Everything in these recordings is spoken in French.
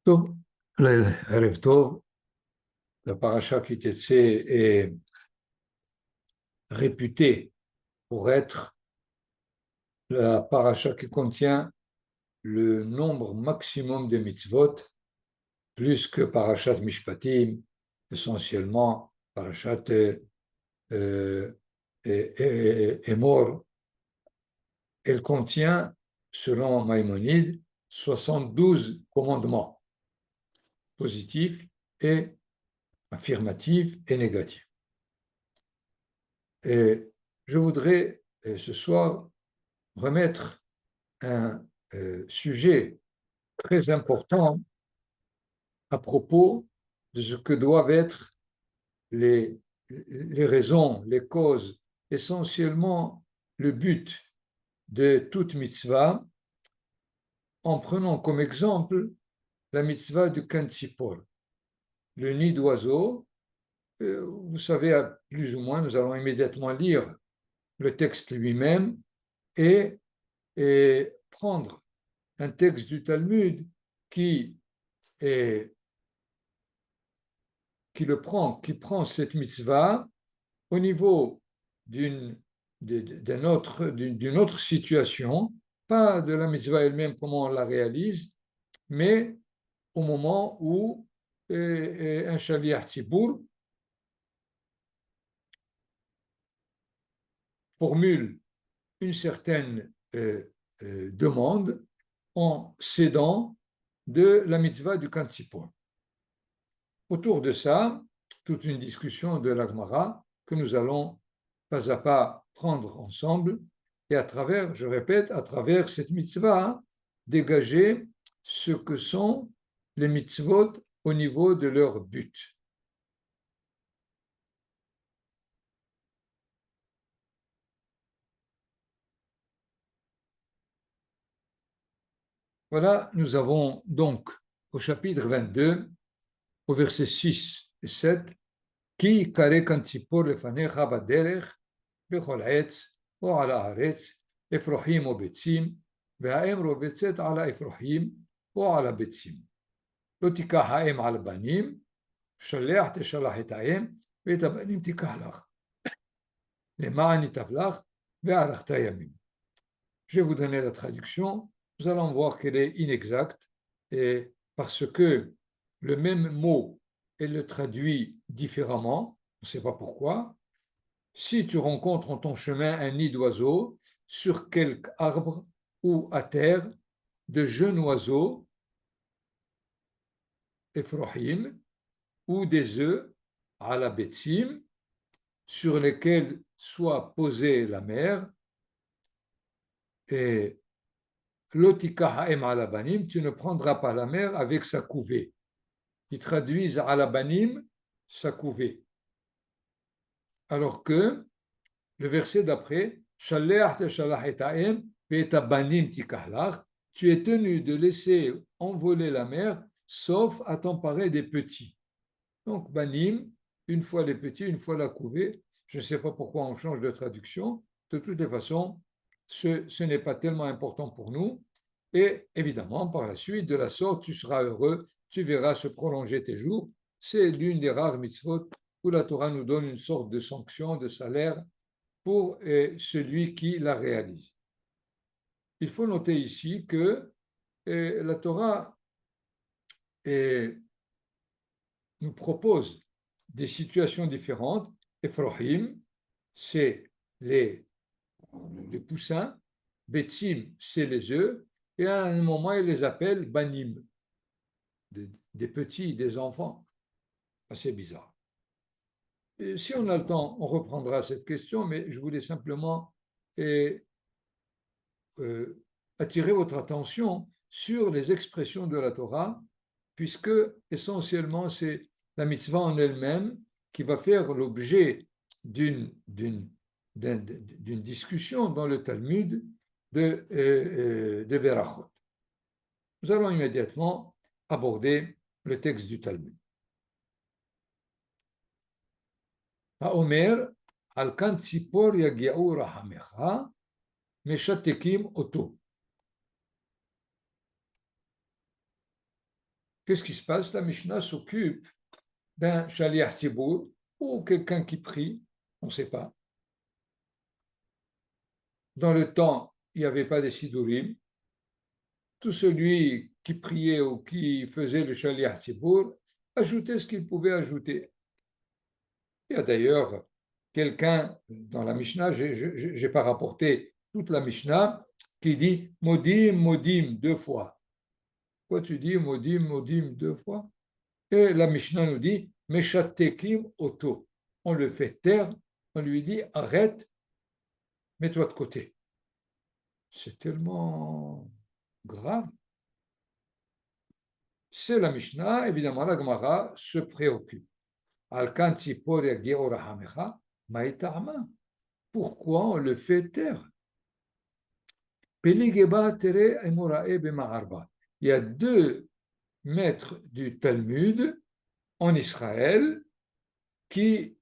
טוב, ערב טוב. La paracha qui est réputée pour être la paracha qui contient le nombre maximum de mitzvot, plus que parachat Mishpatim, essentiellement parachat Emor. Elle contient, selon Maïmonide, 72 commandements positifs et affirmatifs et négatifs. Et je voudrais ce soir remettre un sujet très important à propos de ce que doivent être les, les raisons, les causes, essentiellement le but de toute mitzvah, en prenant comme exemple la mitzvah du Kantsipor, le nid d'oiseau. Vous savez, plus ou moins, nous allons immédiatement lire le texte lui-même et prendre un texte du Talmud qui prend cette mitzvah au niveau d'une autre situation, pas de la mitzvah elle-même, comment on la réalise, mais au moment où un shaliach tzibur formule une certaine demande en cédant de la mitzvah du Kantsipor. Autour de ça, toute une discussion de la Gemara que nous allons pas à pas prendre ensemble et à travers, je répète, à travers cette mitzvah, dégager ce que sont les mitzvot au niveau de leur but. Voilà, nous avons donc au chapitre 22, au verset 6 et 7, Ki kare kantzipor lefanecha baderech bechol etz או על הארץ, אפרוחים או ביצים, והאם רובצת על האפרוחים או על הביצים. לא תיקח האם על הבנים, שלח תשלח את האם, ואת הבנים תיקח לך. למען ייטב לך, וארכת ימים. Je vais vous donner la traduction. Vous allez voir qu'elle est inexacte, parce que le même mot, elle le traduit différemment, on ne sait pas pourquoi. Si tu rencontres en ton chemin un nid d'oiseaux, sur quelque arbre ou à terre, de jeunes oiseaux, Ephrohim, ou des œufs, à la Betsim, sur lesquels soit posée la mer, et Lotika ha'em alabanim, tu ne prendras pas la mer avec sa couvée. Ils traduisent alabanim, sa couvée. Alors que le verset d'après, tu es tenu de laisser envoler la mer, sauf à t'emparer des petits. Donc, banim, une fois les petits, une fois la couvée. Je ne sais pas pourquoi on change de traduction. De toutes les façons, ce n'est pas tellement important pour nous. Et évidemment, par la suite, de la sorte, tu seras heureux, tu verras se prolonger tes jours. C'est l'une des rares mitzvot où la Torah nous donne une sorte de sanction, de salaire pour celui qui la réalise. Il faut noter ici que la Torah nous propose des situations différentes. Ephrohim, c'est les poussins, Betsim, c'est les œufs, et à un moment, il les appelle Banim, des petits, des enfants. Assez bizarre. Et si on a le temps, on reprendra cette question, mais je voulais simplement attirer votre attention sur les expressions de la Torah, puisque essentiellement c'est la mitzvah en elle-même qui va faire l'objet d'une discussion dans le Talmud de Berachot. Nous allons immédiatement aborder le texte du Talmud. האומר, על כאן ציפור יגיעו רחמך, משתקים אותו. qu'est-ce qui se passe? La Mishnah s'occupe d'un shaliach tzibur ou quelqu'un qui prie, on ne sait pas. Dans le temps, il n'y avait pas de sidurim. Tout celui qui priait ou qui faisait le shaliach tzibur ajoutait ce qu'il pouvait ajouter. Il y a d'ailleurs quelqu'un dans la Mishnah, je n'ai pas rapporté toute la Mishnah, qui dit Modim, Modim, 2 fois. Pourquoi tu dis Modim, Modim 2 fois? Et la Mishnah nous dit Meshatekim Oto. On le fait taire, on lui dit arrête, mets-toi de côté. C'est tellement grave. C'est la Mishnah, évidemment, la Gemara se préoccupe. Pourquoi on le fait taire? Il y a 2 maîtres du Talmud en Israël qui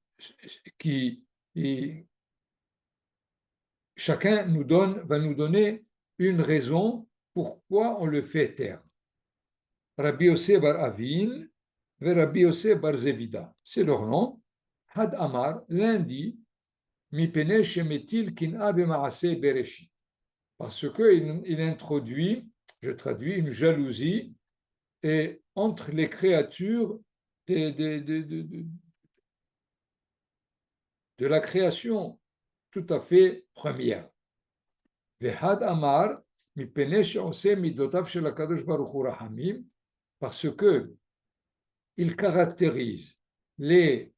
chacun va nous donner une raison pourquoi on le fait taire. Rabbi Yosef bar Avin et Rabbi Yosef bar Zevida, c'est leur nom. Had Amar, l'un dit, Mipene shemetil kin'a b'maaseh bereshit, parce qu'il introduit, je traduis, une jalousie et entre les créatures de la création tout à fait première. Vehad Amar, mipene she'oseh midotav shel HaKadosh Baruch Hu rahamim, parce que il caractérise les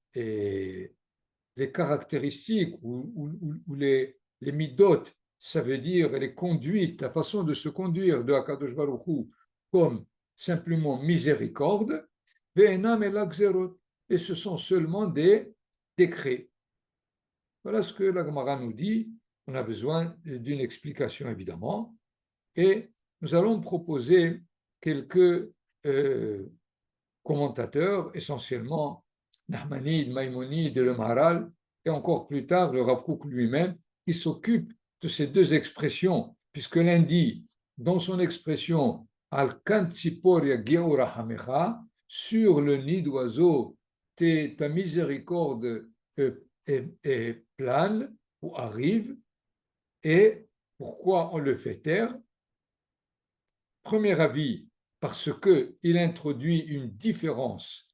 caractéristiques ou les midot, ça veut dire les conduites, la façon de se conduire de HaKadosh Baruch Hu comme simplement miséricorde, ve'enam el gzerot, et ce sont seulement des décrets. Voilà ce que la Gemara nous dit. On a besoin d'une explication évidemment, et nous allons proposer quelques commentateurs, essentiellement Nahmanide, Maïmonide et le Maharal, et encore plus tard le Rav Kook lui-même, qui s'occupe de ces 2 expressions, puisque l'un dit dans son expression Al-Kan Tziporia Geora Hamecha, sur le nid d'oiseau, ta miséricorde est plane ou arrive, et pourquoi on le fait taire? Premier avis, parce qu'il introduit une différence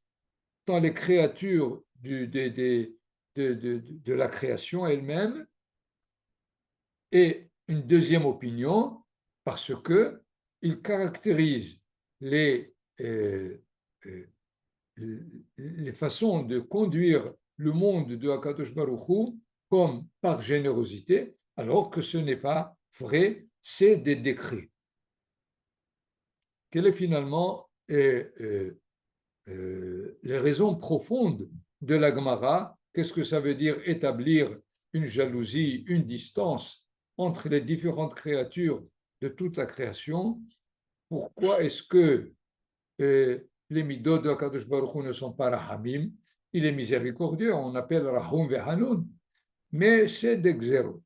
dans les créatures de la création elle-même, et une deuxième opinion, parce qu'il caractérise les façons de conduire le monde de HaKadosh Baruch Hu comme par générosité, alors que ce n'est pas vrai, c'est des décrets. Quelles est finalement les raisons profondes de la Gemara? Qu'est-ce que ça veut dire établir une jalousie, une distance entre les différentes créatures de toute la création? Pourquoi est-ce que les midot de HaKadosh Baruch Hu ne sont pas rahamim? Il est miséricordieux, on appelle rahum vehanun, mais c'est des xérot.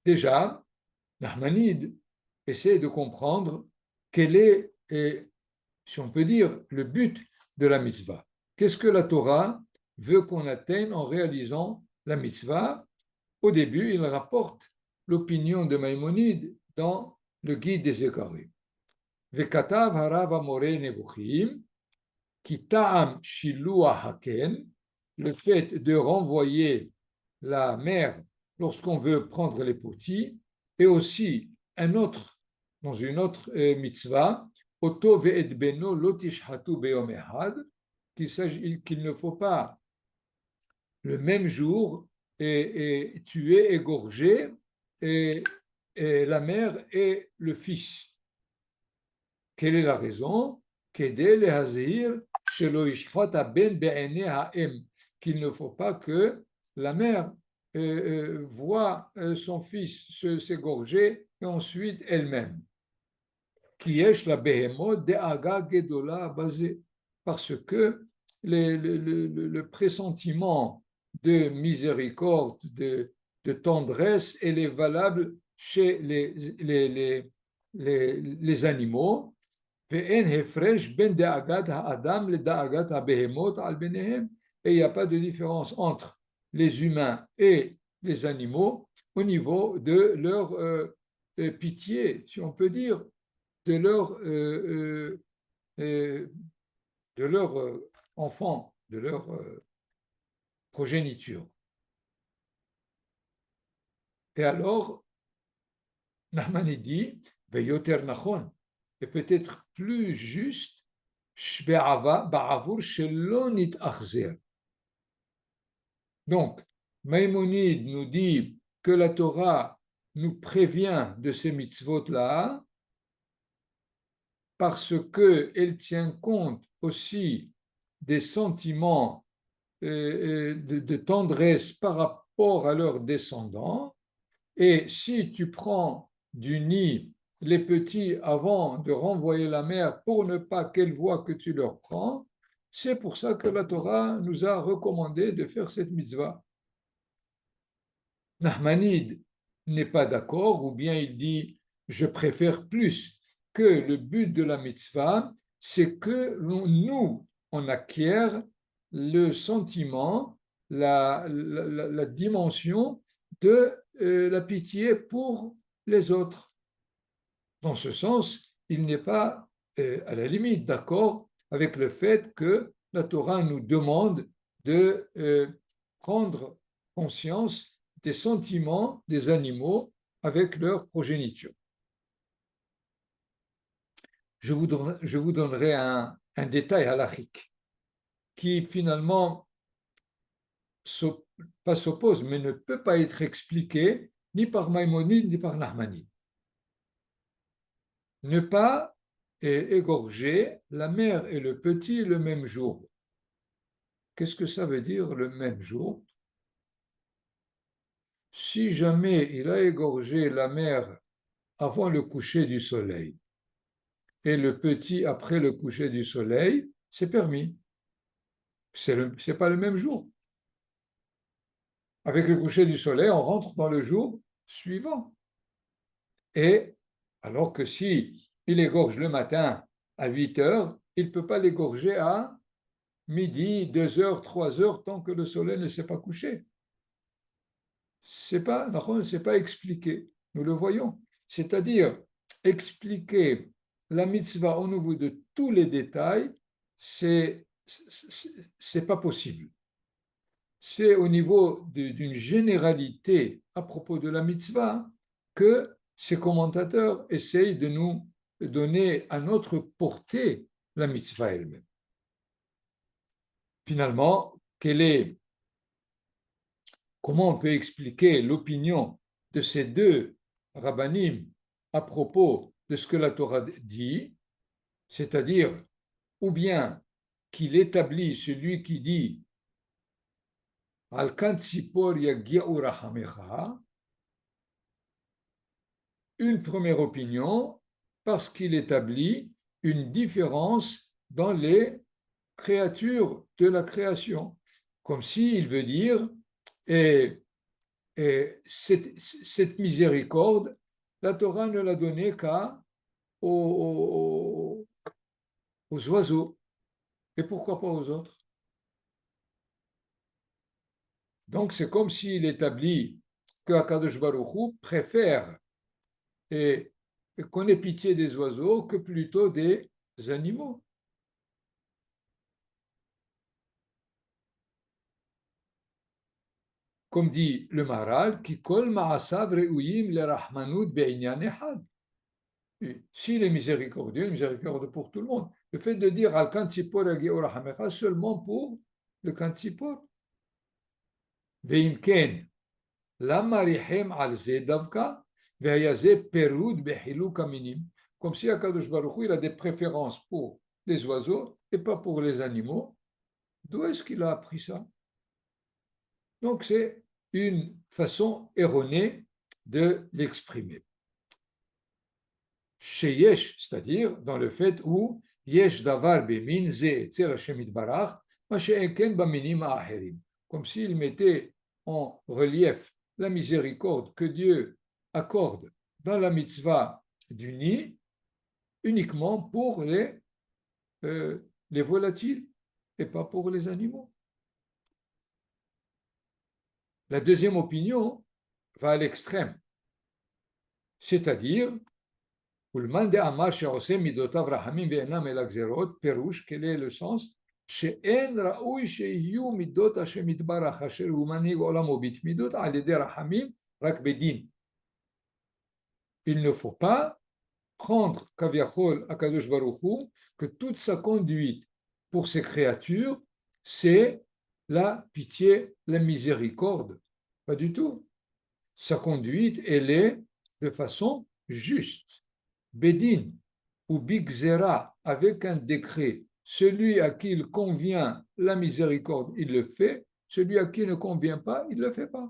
Déjà, Nahmanide essaie de comprendre quel est, si on peut dire, le but de la mitzvah. Qu'est-ce que la Torah veut qu'on atteigne en réalisant la mitzvah? Au début, il rapporte l'opinion de Maïmonide dans le guide des Égarés. Vekatav harav amore nevuchim, ki ta'am shilua haken, le fait de renvoyer la mère lorsqu'on veut prendre les petits, et aussi dans une autre mitzvah, Oto ve'et beno lo tishhatu be'yom ehad, qu'il ne faut pas le même jour et tuer, égorger et la mère et le fils. Quelle est la raison? Qu'il ne faut pas que la mère voit son fils s'égorger et ensuite elle-même. Parce que le pressentiment de miséricorde, de tendresse, elle est valable chez les animaux. ואין הפרש בין דאגת האדם לדאגת הבהמות על ביניהם, et il n'y a pas de différence entre les humains et les animaux au niveau de leur pitié, si on peut dire, de leur enfant, de leur progéniture. Et alors, Nahmani dit, Veyoter Nachon, et peut-être plus juste, donc, Maïmonide nous dit que la Torah nous prévient de ces mitzvot-là parce qu'elle tient compte aussi des sentiments de tendresse par rapport à leurs descendants. Et si tu prends du nid les petits avant de renvoyer la mère pour ne pas qu'elle voie que tu leur prends, c'est pour ça que la Torah nous a recommandé de faire cette mitzvah. Nahmanide n'est pas d'accord, ou bien il dit je préfère plus que le but de la mitzvah, c'est que nous, on acquiert le sentiment, la dimension de la pitié pour les autres. Dans ce sens, il n'est pas à la limite d'accord avec le fait que la Torah nous demande de prendre conscience des sentiments des animaux avec leur progéniture. Je vous donnerai un détail halachique qui finalement pas s'oppose, mais ne peut pas être expliqué ni par Maïmonide ni par Nahmanide. Ne pas égorger la mère et le petit le même jour. Qu'est-ce que ça veut dire le même jour? Si jamais il a égorgé la mère avant le coucher du soleil et le petit après le coucher du soleil, c'est permis. C'est pas le même jour. Avec le coucher du soleil, on rentre dans le jour suivant. Et alors que si il égorge le matin à 8 heures, il ne peut pas l'égorger à midi, 2 heures, 3 heures, tant que le soleil ne s'est pas couché. C'est pas expliqué. Nous le voyons. C'est-à-dire, expliquer la mitzvah au niveau de tous les détails, c'est pas possible. C'est au niveau d'une généralité à propos de la mitzvah que ces commentateurs essayent de nous donner à notre portée la mitzvah elle-même. Finalement, comment on peut expliquer l'opinion de ces deux rabbanim à propos de ce que la Torah dit, c'est-à-dire ou bien qu'il établit celui qui dit Al Kantsipor Yagi'u Rahamecha, une première opinion parce qu'il établit une différence dans les créatures de la création, comme s'il veut dire cette miséricorde, la Torah ne l'a donnée qu'à aux oiseaux. Et pourquoi pas aux autres? Donc c'est comme s'il établit que Akadosh Baruch Hu préfère et qu'on ait pitié des oiseaux que plutôt des animaux. Comme dit le Maharal, qui kol ma'asav re'uyim le rahmanout be'inyan echad. S'il est miséricordieux, miséricorde pour tout le monde. Le fait de dire al kantsipor yagi'u rahamecha seulement pour le kantsipor. Ve'im ken, lama richem al ze davka ve'haya ze perud be'hiluk aminim. Comme si Akadosh Baruch Hu, il a des préférences pour les oiseaux et pas pour les animaux. D'où est-ce qu'il a appris ça? Donc c'est une façon erronée de l'exprimer. Chez Yesh, c'est-à-dire dans le fait où Yesh davar bemin ze etzer Hashem itbarach, ma she'eken baminim ha'acherim. Comme s'il mettait en relief la miséricorde que Dieu accorde dans la mitzvah du nid, uniquement pour les volatiles et pas pour les animaux. La deuxième opinion va à l'extrême, c'est-à-dire, quel est le sens? שאין ראוי שיהיו מידות השם יתברך אשר הוא מנהיג עולמו בתמידות על ידי רחמים רק בדין. Il ne faut pas prendre כביכול הקדוש ברוך הוא que toute sa conduite pour ces créatures c'est la pitié, la miséricorde. Pas du tout. Sa conduite elle est de façon juste. Bedin ou bigzera avec un décret. Celui à qui il convient la miséricorde, il le fait. Celui à qui il ne convient pas, il ne le fait pas.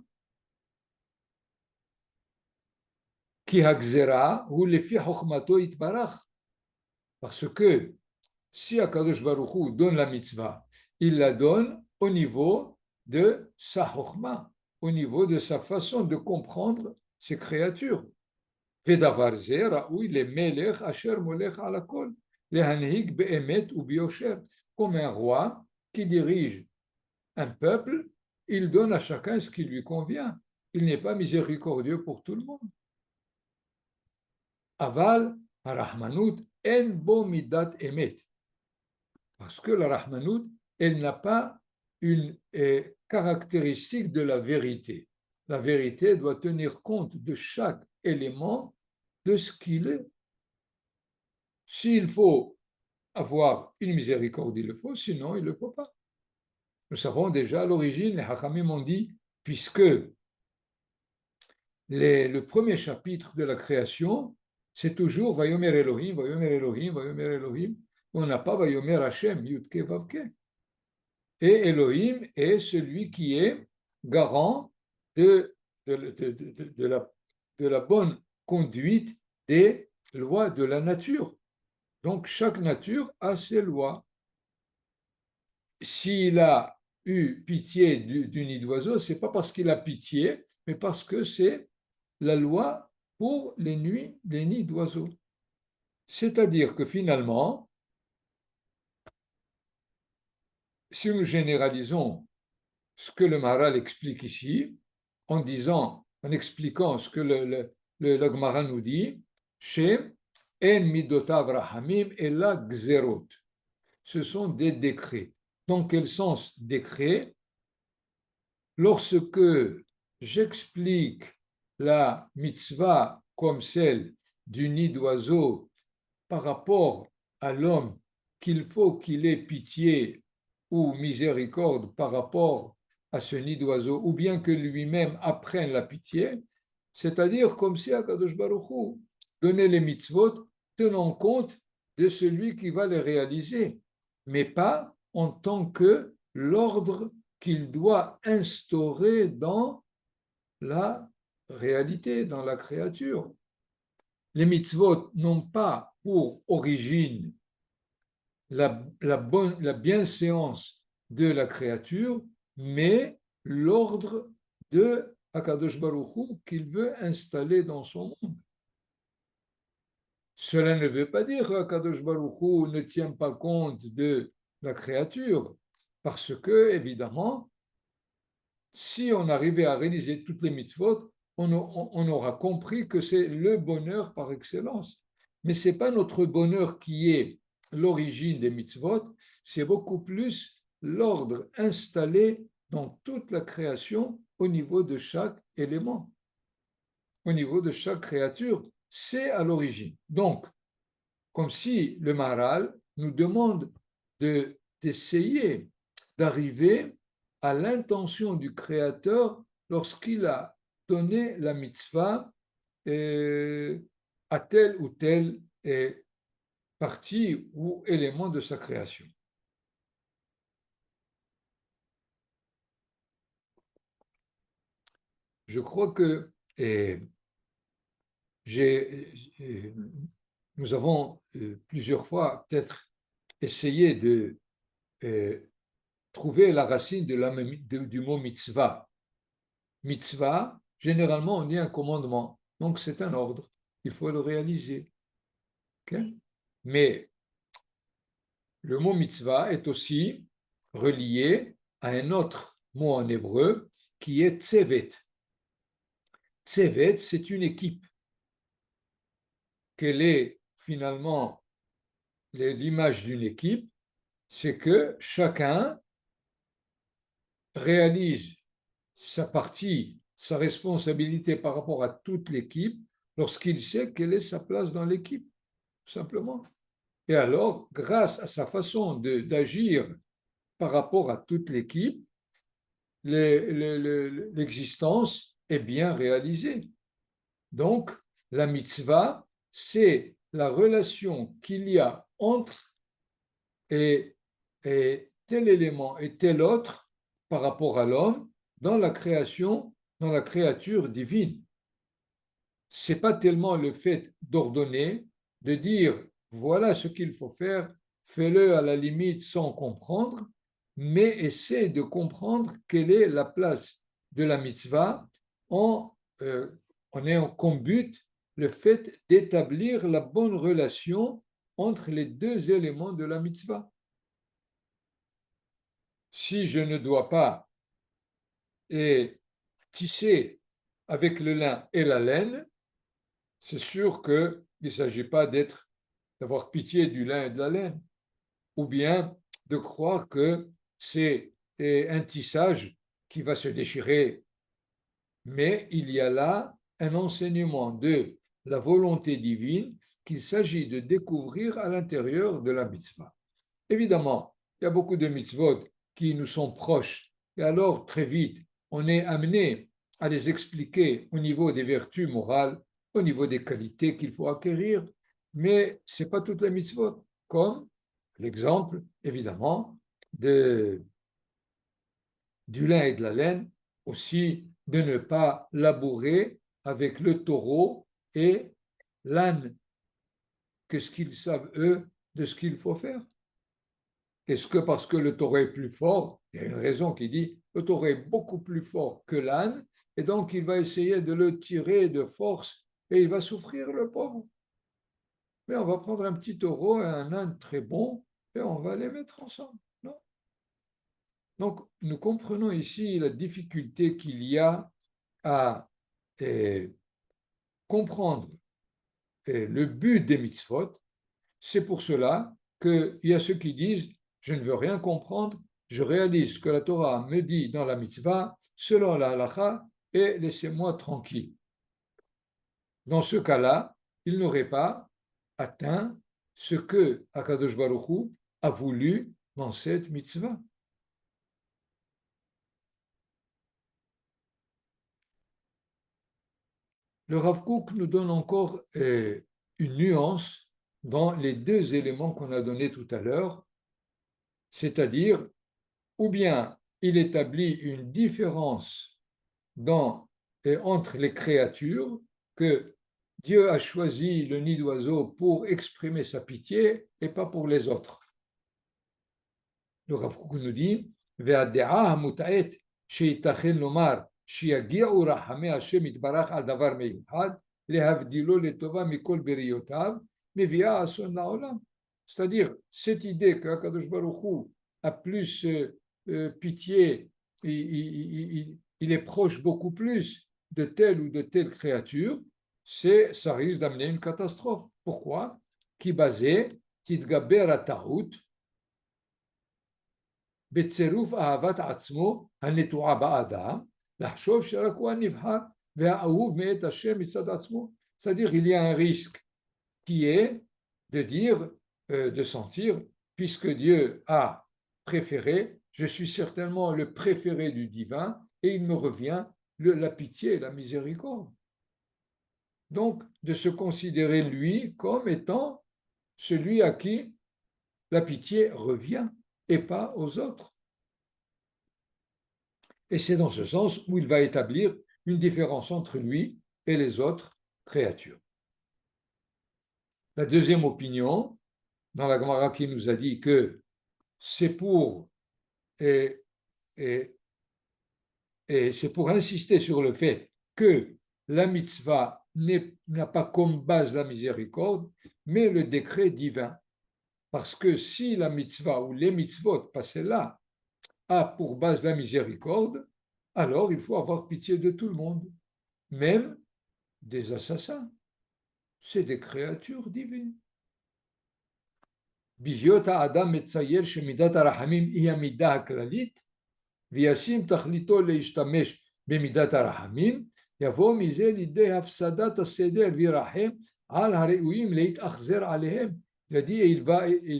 Ki hagzera ou lefi chokhmato itbarach. Parce que si Akadosh Baruch Hu donne la mitzvah, il la donne au niveau de sa chokhma, au niveau de sa façon de comprendre ses créatures. ודבר זה ראוי למלך אשר מולך על הכל, להנהיג באמת וביושר. Comme un roi qui dirige un peuple, il donne à chacun ce qui lui convient. Il n'est pas miséricordieux pour tout le monde. Aval, הרחמנות אין בו מידת אמת. Parce que la rahmanout, elle n'a pas une caractéristique de la vérité. La vérité doit tenir compte de chaque élément de ce qu'il est. S'il faut avoir une miséricorde, il le faut, sinon il ne le faut pas. Nous savons déjà à l'origine, les Hachamim ont dit, puisque le premier chapitre de la création, c'est toujours Vayomer Elohim, Vayomer Elohim, Vayomer Elohim. On n'a pas Vayomer Hashem, Yudke Vavke. Et Elohim est celui qui est garant de la bonne conduite des lois de la nature. Donc, chaque nature a ses lois. S'il a eu pitié du nid d'oiseau, ce n'est pas parce qu'il a pitié, mais parce que c'est la loi pour les nids d'oiseaux. C'est-à-dire que finalement, si nous généralisons ce que le Maharal explique ici, en expliquant ce que le Gemara nous dit, chez En midotav rahamim et la gzerot. Ce sont des décrets. Dans quel sens décret? Lorsque j'explique la mitzvah comme celle du nid d'oiseau par rapport à l'homme, qu'il faut qu'il ait pitié ou miséricorde par rapport à ce nid d'oiseau, ou bien que lui-même apprenne la pitié, c'est-à-dire comme si Akadosh Baruch Hu donnait les mitzvot tenant compte de celui qui va les réaliser, mais pas en tant que l'ordre qu'il doit instaurer dans la réalité, dans la créature. Les mitzvot n'ont pas pour origine la bienséance de la créature, mais l'ordre de Akadosh Baruch Hu qu'il veut installer dans son monde. Cela ne veut pas dire qu'Akadosh Baruch Hu ne tient pas compte de la créature, parce que, évidemment, si on arrivait à réaliser toutes les mitzvot, on aura compris que c'est le bonheur par excellence. Mais ce n'est pas notre bonheur qui est l'origine des mitzvot, c'est beaucoup plus l'ordre installé dans toute la création au niveau de chaque élément, au niveau de chaque créature, c'est à l'origine. Donc, comme si le Maharal nous demande d'essayer d'arriver à l'intention du Créateur lorsqu'il a donné la mitzvah à telle ou telle partie ou élément de sa création. Je crois que nous avons plusieurs fois peut-être essayé de trouver la racine du mot mitzvah. Mitzvah, généralement on dit un commandement, donc c'est un ordre, il faut le réaliser. Okay? Mais le mot mitzvah est aussi relié à un autre mot en hébreu qui est tsevet. Tsevet, c'est une équipe. Quelle est finalement l'image d'une équipe? C'est que chacun réalise sa partie, sa responsabilité par rapport à toute l'équipe lorsqu'il sait quelle est sa place dans l'équipe, tout simplement. Et alors, grâce à sa façon d'agir par rapport à toute l'équipe, l'existence est bien réalisée. Donc, la mitzvah, c'est la relation qu'il y a entre et tel élément et tel autre par rapport à l'homme dans la création, dans la créature divine. Ce n'est pas tellement le fait d'ordonner, de dire voilà ce qu'il faut faire, fais-le à la limite sans comprendre, mais essaie de comprendre quelle est la place de la mitzvah en ayant comme but le fait d'établir la bonne relation entre les deux éléments de la mitzvah. Si je ne dois pas tisser avec le lin et la laine, c'est sûr qu'il ne s'agit pas d'avoir pitié du lin et de la laine, ou bien de croire que c'est un tissage qui va se déchirer. Mais il y a là un enseignement de la volonté divine qu'il s'agit de découvrir à l'intérieur de la mitzvah. Évidemment, il y a beaucoup de mitzvot qui nous sont proches, et alors très vite, on est amené à les expliquer au niveau des vertus morales, au niveau des qualités qu'il faut acquérir, mais ce n'est pas toutes les mitzvot, comme l'exemple, évidemment, du lin et de la laine, aussi de ne pas labourer avec le taureau et l'âne. Qu'est-ce qu'ils savent, eux, de ce qu'il faut faire? Est-ce que parce que le taureau est plus fort, il y a une raison qui dit le taureau est beaucoup plus fort que l'âne, et donc il va essayer de le tirer de force et il va souffrir, le pauvre. Mais on va prendre un petit taureau et un âne très bon et on va les mettre ensemble. Non. Donc, nous comprenons ici la difficulté qu'il y a à comprendre le but des mitzvot. C'est pour cela qu'il y a ceux qui disent je ne veux rien comprendre, je réalise ce que la Torah me dit dans la mitzvah, selon la halakha, et laissez-moi tranquille. Dans ce cas-là, il n'aurait pas atteint ce que Akadosh Baruch Hu a voulu dans cette mitzvah. Le Rav Kook nous donne encore une nuance dans les deux éléments qu'on a donnés tout à l'heure, c'est-à-dire, ou bien il établit une différence entre les créatures, que Dieu a choisi le nid d'oiseau pour exprimer sa pitié et pas pour les autres. Le Rav Kook nous dit והדעה המוטעית שייתכן לומר שיגיעו רחמי השם יתברך על דבר מיוחד להבדילו לטובה מכל בריותיו מביאה אסון לעולם. C'est-à-dire, cette idée qu'Akadosh Baruch Hu a plus pitié, il est proche beaucoup plus de telle ou de telle créature, ça risque d'amener une catastrophe. Pourquoi? Qui basé תתגבר הטעות בצירוף אהבת עצמו הנטועה באדם, לחשוב שרק הוא הנבחר והאהוב מאת השם מצד עצמו. C'est-à-dire, il y a un risque qui est de dire, de sentir, puisque Dieu a préféré, je suis certainement le préféré du divin et il me revient la pitié et la miséricorde. Donc, de se considérer lui comme étant celui à qui la pitié revient et pas aux autres. Et c'est dans ce sens où il va établir une différence entre lui et les autres créatures. La deuxième opinion, dans la Gemara qui nous a dit que c'est pour c'est pour insister sur le fait que la mitzvah n'a pas comme base la miséricorde, mais le décret divin. Parce que si la mitzvah ou les mitzvot passées là a pour base la miséricorde, alors il faut avoir pitié de tout le monde, même des assassins. C'est des créatures divines. בהיות האדם מצייר שמידת הרחמים היא המידה הכללית, וישים תכליתו להשתמש במידת הרחמים, יבוא מזה לידי הפסדת הסדר וירחם על הראויים להתאכזר עליהם. Il a dit, et il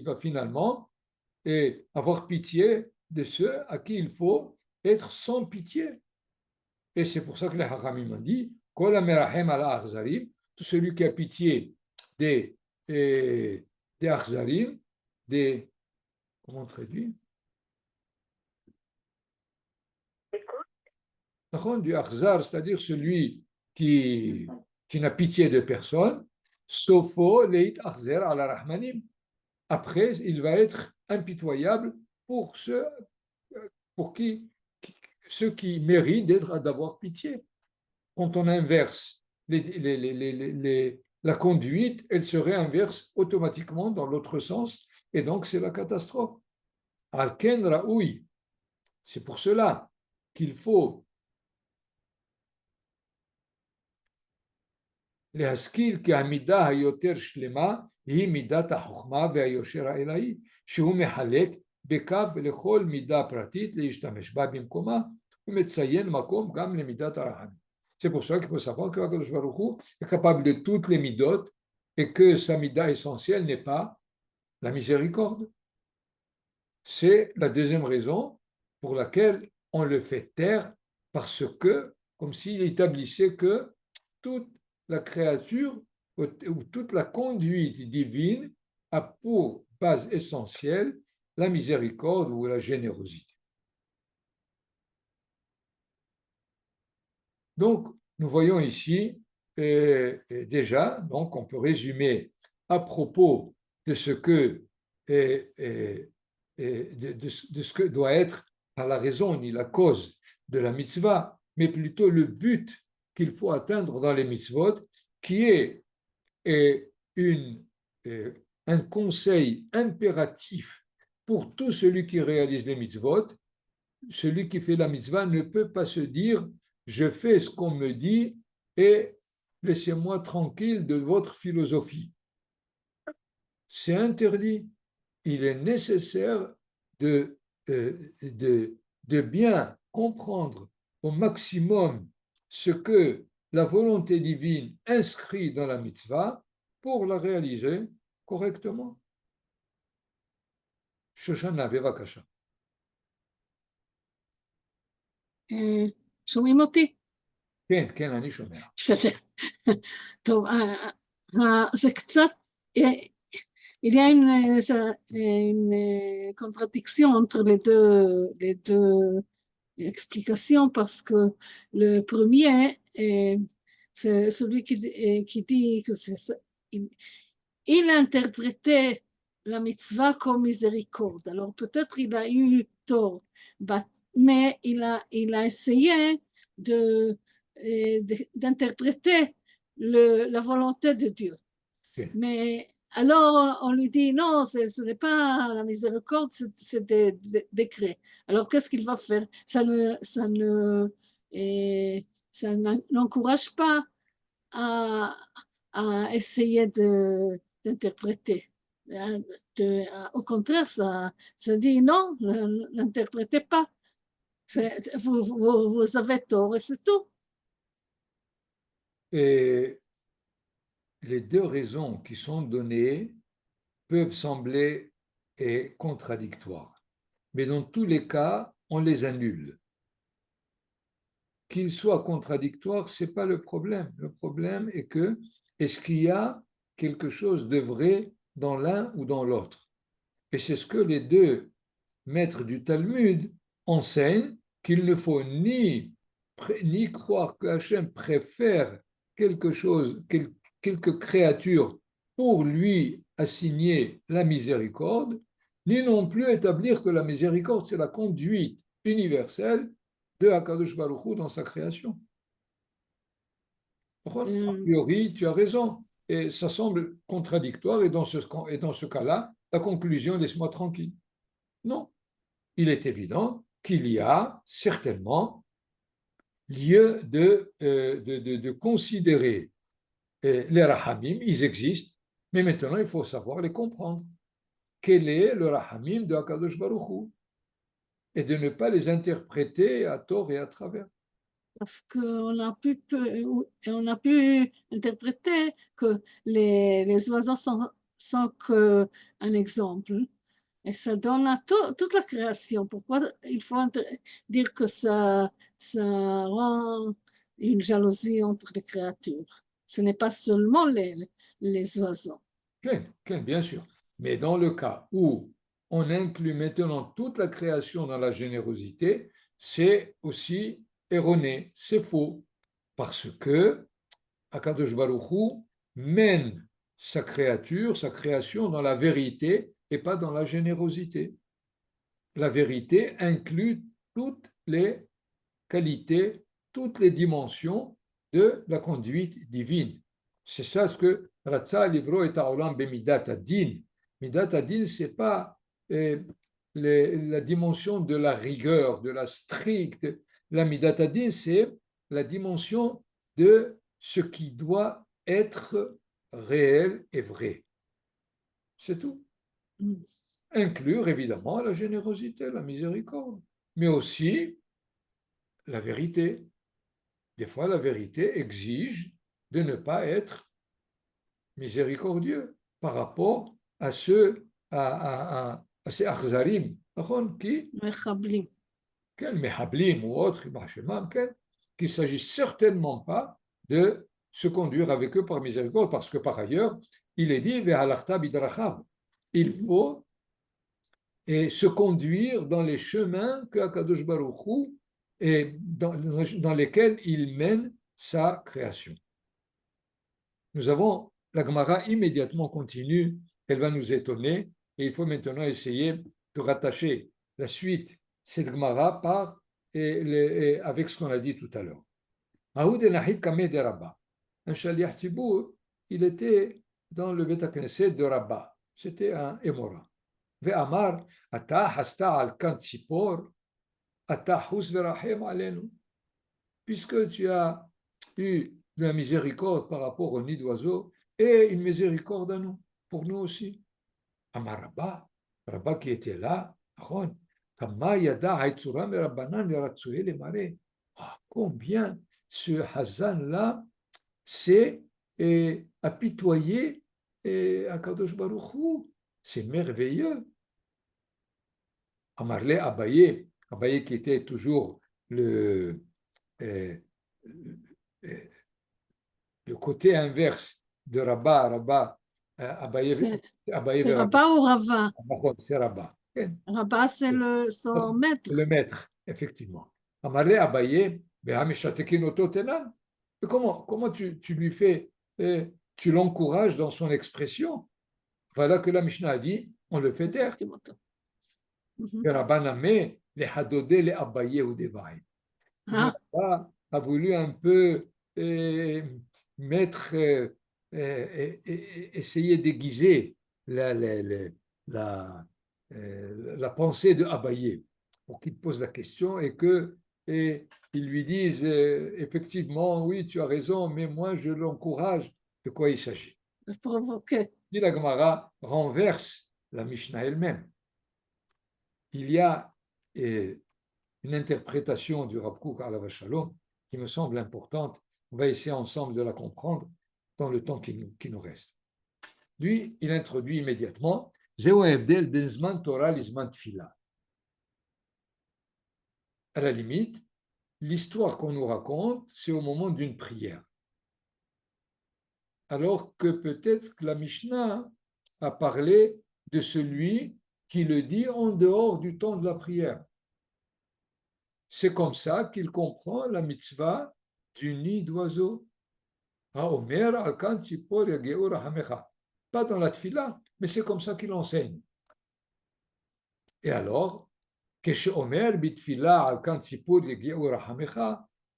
va finalement avoir pitié de ceux à qui il faut être sans pitié. Et c'est pour ça que les Hachamim ont dit, Kol ha-merahem ala achzarim, tout celui qui a pitié des, des achzarim, des, comment on traduit? Du achzar, c'est-à-dire celui qui n'a pitié de personne, sofo leit achzer ala rahmanim. Après, il va être impitoyable pour ceux ceux qui méritent d'avoir pitié. Quand on inverse la conduite, elle se réinverse automatiquement dans l'autre sens, et donc c'est la catastrophe. Al-Ken Raoui, c'est pour cela qu'il faut להשכיל כי המידה היותר שלמה היא מידת החוכמה והיושר האלוהי, שהוא מחלק בקו לכל מידה פרטית להשתמש בה במקומה, ומציין מקום גם למידת הרחמים. C'est pour ça qu'il faut savoir que Akadosh Baruch Hu est capable de toutes les midot et que sa mida essentielle n'est pas la miséricorde. C'est la deuxième raison pour laquelle on le fait taire, parce que, comme s'il établissait que toute la créature ou toute la conduite divine a pour base essentielle la miséricorde ou la générosité. Donc, nous voyons ici déjà, donc on peut résumer à propos de ce que de ce que doit être pas la raison ni la cause de la mitzvah, mais plutôt le but qu'il faut atteindre dans les mitzvot, qui est un conseil impératif pour tout celui qui réalise les mitzvot. Celui qui fait la mitzvah ne peut pas se dire je fais ce qu'on me dit et laissez-moi tranquille de votre philosophie. C'est interdit. Il est nécessaire de bien comprendre au maximum ce que la volonté divine inscrit dans la mitzvah pour la réaliser correctement. Shoshana, bevakasha. שומעים אותי? כן, כן, אני שומע. בסדר. טוב, זה קצת, il y a une contradiction entre les deux explications, parce que le premier, c'est celui qui dit que il a interprété la mitzvah comme miséricorde. Alors peut-être il a eu tort, mais il a essayé d'interpréter la volonté de Dieu. Okay. Mais alors on lui dit non, ce n'est pas la miséricorde, c'est des décrets. Alors qu'est-ce qu'il va faire? Ça n'encourage pas à essayer d'interpréter. Au contraire, ça dit non, n'interprétez pas. Vous avez tort et c'est tout. Et les deux raisons qui sont données peuvent sembler contradictoires, mais dans tous les cas, on les annule. Qu'ils soient contradictoires, ce n'est pas le problème. Le problème est que, est-ce qu'il y a quelque chose de vrai dans l'un ou dans l'autre? Et c'est ce que les deux maîtres du Talmud enseignent, qu'il ne faut ni croire que Hachem préfère quelque chose, quelque créature pour lui assigner la miséricorde, ni non plus établir que la miséricorde, c'est la conduite universelle de Hakadosh Baruch Hu dans sa création. A priori, tu as raison. Et ça semble contradictoire. Et dans ce cas-là, la conclusion, laisse-moi tranquille. Non. Il est évident qu'il y a certainement lieu de considérer les rahamim. Ils existent. Mais maintenant, il faut savoir les comprendre. Quel est le rahamim de Akadosh Baruch Hu? Et de ne pas les interpréter à tort et à travers. Parce qu'on a pu interpréter que les oiseaux sont qu'un exemple. Et ça donne à toute la création. Pourquoi il faut dire que ça rend une jalousie entre les créatures? Ce n'est pas seulement les oiseaux. Bien sûr. Mais dans le cas où on inclut maintenant toute la création dans la générosité, c'est aussi erroné, c'est faux. Parce que Akadosh Baruch Hu mène sa création dans la vérité et pas dans la générosité. La vérité inclut toutes les qualités, toutes les dimensions de la conduite divine. C'est ça ce que Ratza Livro et Taolam Bemidat Adin. Midat Adin, ce n'est pas la dimension de la rigueur, de la stricte. La Midat Adin, c'est la dimension de ce qui doit être réel et vrai. C'est tout. Inclure évidemment la générosité, la miséricorde, mais aussi la vérité. Des fois, la vérité exige de ne pas être miséricordieux par rapport à ces akhzarim, qui, quel mehablim ou autres, qu'il ne s'agit certainement pas de se conduire avec eux par miséricorde, parce que par ailleurs, il est dit, il faut se conduire dans les chemins que Akadosh Baruch Hu et dans lesquels il mène sa création. Nous avons la Gemara immédiatement continue, elle va nous étonner, et il faut maintenant essayer de rattacher la suite, cette Gemara, avec ce qu'on a dit tout à l'heure. Aoud et Nahid Kameh de Rabba. Un Shaliach Tzibour, il était dans le Beth Knesset de Rabba. C'était un Émora. Ve'amar, ata hasta al kan tzipor, ata hus verachem alenu. Puisque tu as eu de la miséricorde par rapport au nid d'oiseau et une miséricorde à nous, pour nous aussi. Amar Rabba, Rabba qui était là, combien ce Hazan-là s'est apitoyé à Kadosh Baruch Hu. C'est merveilleux. Amarle Abaye, Abaye qui était toujours le côté inverse de Rabba, Abaye. C'est Rabba ou Rava? C'est Rabba. Rabba, c'est son maître. Le maître, effectivement. Amarle Abaye, comment tu lui fais, tu l'encourages dans son expression? Voilà que la Mishnah a dit, on le fait taire. Rabba namé, les hadodé, les Abaye ou des vailles. Rabba a voulu un peu essayer d'aiguiser la pensée de Abaye pour qu'il pose la question et qu'ils lui disent effectivement, oui, tu as raison, mais moi je l'encourage. De quoi il s'agit? Provoquer. Si la Gemara renverse la Mishnah elle-même, il y a une interprétation du Rav Kook alav shalom qui me semble importante. On va essayer ensemble de la comprendre dans le temps qui nous reste. Lui, il introduit immédiatement Zeu Evdel Bezman Torah Lizman Tfila. À la limite, l'histoire qu'on nous raconte, c'est au moment d'une prière. Alors que peut-être que la Mishnah a parlé de celui qui le dit en dehors du temps de la prière. C'est comme ça qu'il comprend la mitzvah du nid d'oiseau. Pas dans la tfila, mais c'est comme ça qu'il enseigne. Et alors, כשאומר בתפילה על כאן ציפור יגיעו רחמך,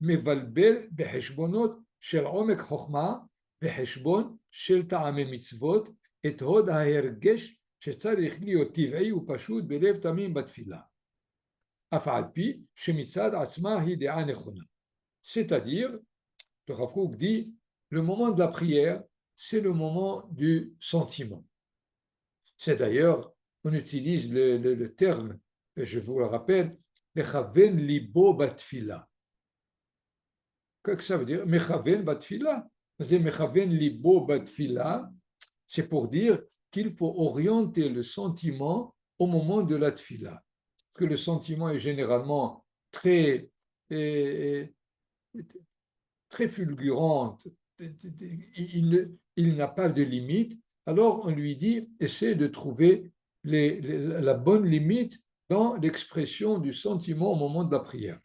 מבלבל בחשבונות של עומק חוכמה וחשבון של טעמי מצוות, את הוד ההרגש שצריך להיות טבעי ופשוט בלב תמים בתפילה. אף על פי שמצד עצמה היא דעה נכונה. C'est-à-dire, le Rav Kook dit, le moment de la prière, c'est le moment du sentiment. C'est d'ailleurs, on utilise le terme, je vous le rappelle, mechaven libo batfila. Qu'est-ce que ça veut dire? Mechaven batfila. C'est mechaven libo batfila. C'est pour dire qu'il faut orienter le sentiment au moment de la tfila. Parce que le sentiment est généralement très fulgurant, il n'a pas de limite. Alors on lui dit, essaie de trouver la bonne limite dans l'expression du sentiment au moment de la prière.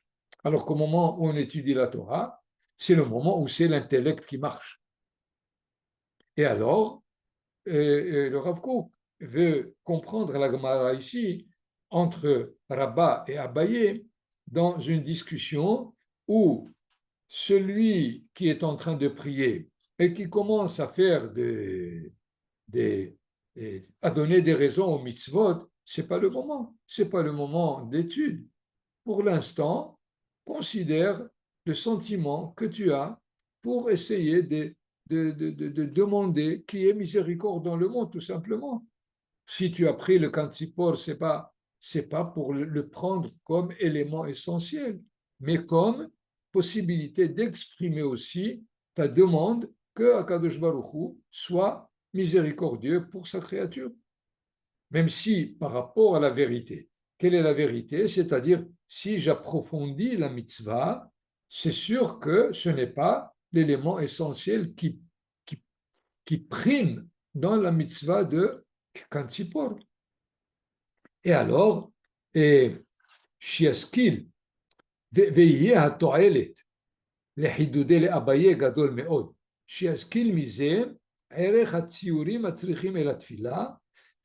Alors qu'au moment où on étudie la Torah, c'est le moment où c'est l'intellect qui marche. Et alors, le Rav Kook veut comprendre la Gemara ici entre Rabba et Abaye dans une discussion où celui qui est en train de prier et qui commence à faire à donner des raisons aux mitzvot, c'est pas le moment d'étude. Pour l'instant, considère le sentiment que tu as pour essayer de demander qui est miséricorde dans le monde, tout simplement. Si tu as pris le Kantsipor, c'est pas pour le prendre comme élément essentiel, mais comme possibilité d'exprimer aussi ta demande que Akadosh Baruch Hu soit miséricordieux pour sa créature. Même si, par rapport à la vérité, quelle est la vérité? C'est-à-dire, si j'approfondis la mitzvah, c'est sûr que ce n'est pas l'élément essentiel qui prime dans la mitzvah de Kantsipor. Et alors, שישכיל ויהיה התועלת לחידודי לאביי גדול מאוד, שישכיל מזה ערך הציורים הצריכים אל התפילה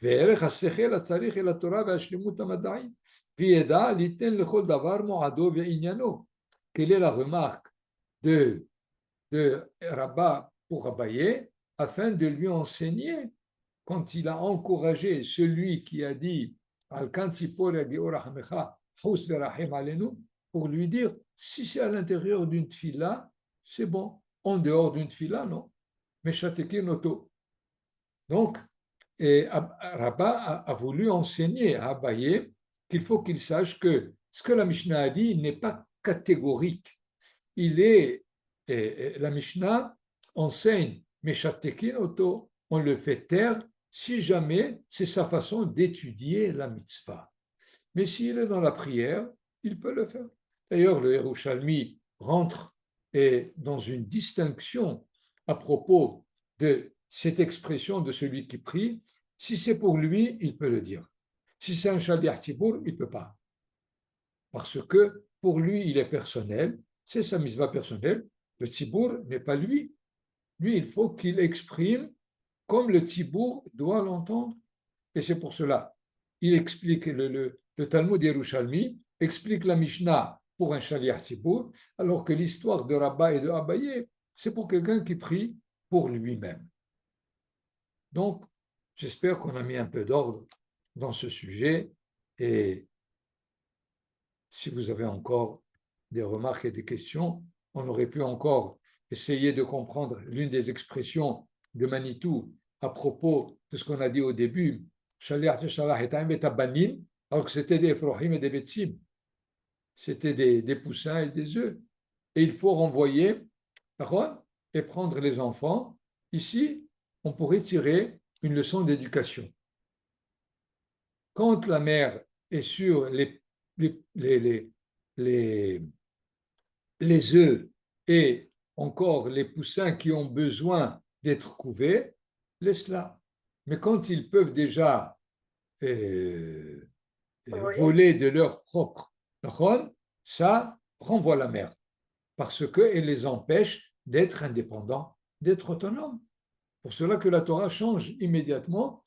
וערך השכל הצריך אל התורה והשלמות המדעית, וידע ליתן לכל דבר מועדו ועניינו. Quelle est la remarque de Rabba pour Abaye afin de lui enseigner quand il a encouragé celui qui a dit pour lui dire, si c'est à l'intérieur d'une tfila, c'est bon. En dehors d'une tfila, non. Mais Shatekin Oto. Donc, Rabba a voulu enseigner à Abaye qu'il faut qu'il sache que ce que la Mishnah a dit n'est pas catégorique. La Mishnah enseigne, mais Shatekin Oto, on le fait taire si jamais c'est sa façon d'étudier la mitzvah. Mais s'il est dans la prière, il peut le faire. D'ailleurs, le Yerushalmi rentre dans une distinction à propos de cette expression de celui qui prie. Si c'est pour lui, il peut le dire. Si c'est un shaliach tzibur, il ne peut pas. Parce que pour lui, il est personnel, c'est sa mitzvah personnelle. Le tzibur n'est pas lui. Lui, il faut qu'il exprime comme le Tzibour doit l'entendre. Et c'est pour cela, il explique, le Talmud Yerushalmi explique la Mishnah pour un Shaliach Tzibour, alors que l'histoire de Rabba et de Abaye, c'est pour quelqu'un qui prie pour lui-même. Donc, j'espère qu'on a mis un peu d'ordre dans ce sujet, et si vous avez encore des remarques et des questions, on aurait pu encore essayer de comprendre l'une des expressions de Manitou à propos de ce qu'on a dit au début, alors que c'était des Efrohim et des Betsim, c'était des poussins et des œufs. Et il faut renvoyer et prendre les enfants. Ici, on pourrait tirer une leçon d'éducation. Quand la mère est sur les œufs et encore les poussins qui ont besoin d'être couvés, laisse-la. Mais quand ils peuvent déjà voler de leur propre, ça renvoie la mère, parce qu'elle les empêche d'être indépendants, d'être autonomes. Pour cela que la Torah change immédiatement.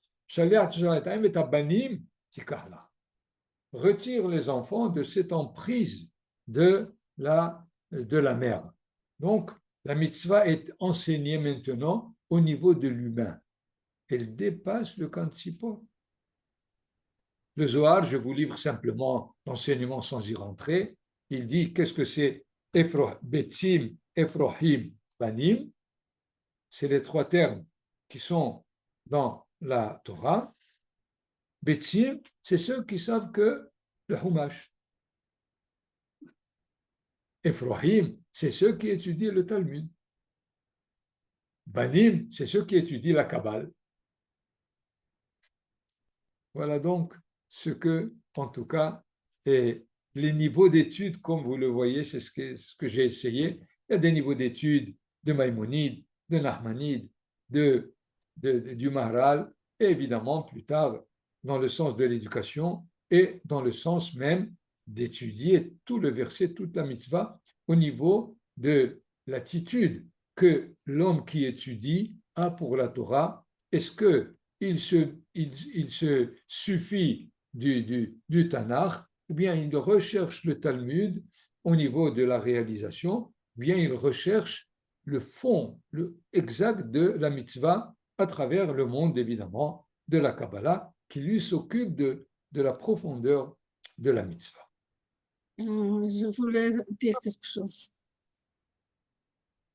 Retire les enfants de cette emprise de la mère. Donc, La mitzvah est enseignée maintenant au niveau de l'humain. Elle dépasse le camp de Tzipor. Le Zohar, je vous livre simplement l'enseignement sans y rentrer. Il dit qu'est-ce que c'est Betzim, Ephrohim, Banim. C'est les trois termes qui sont dans la Torah. Betzim, c'est ceux qui savent que le Humash. Ephrohim, c'est ceux qui étudient le Talmud. Banim, c'est ceux qui étudient la Kabbale. Voilà donc ce que, en tout cas, est les niveaux d'études, comme vous le voyez, c'est ce que j'ai essayé. Il y a des niveaux d'études de Maïmonide, de Nahmanide, du Maharal, et évidemment, plus tard, dans le sens de l'éducation et dans le sens même d'étudier tout le verset, toute la mitzvah, au niveau de l'attitude que l'homme qui étudie a pour la Torah. Est-ce que il se suffit du Tanakh, ou bien il recherche le Talmud au niveau de la réalisation, ou bien il recherche le fond exact de la mitzvah à travers le monde, évidemment, de la Kabbalah, qui lui s'occupe de la profondeur de la mitzvah. Je voulais dire quelque chose.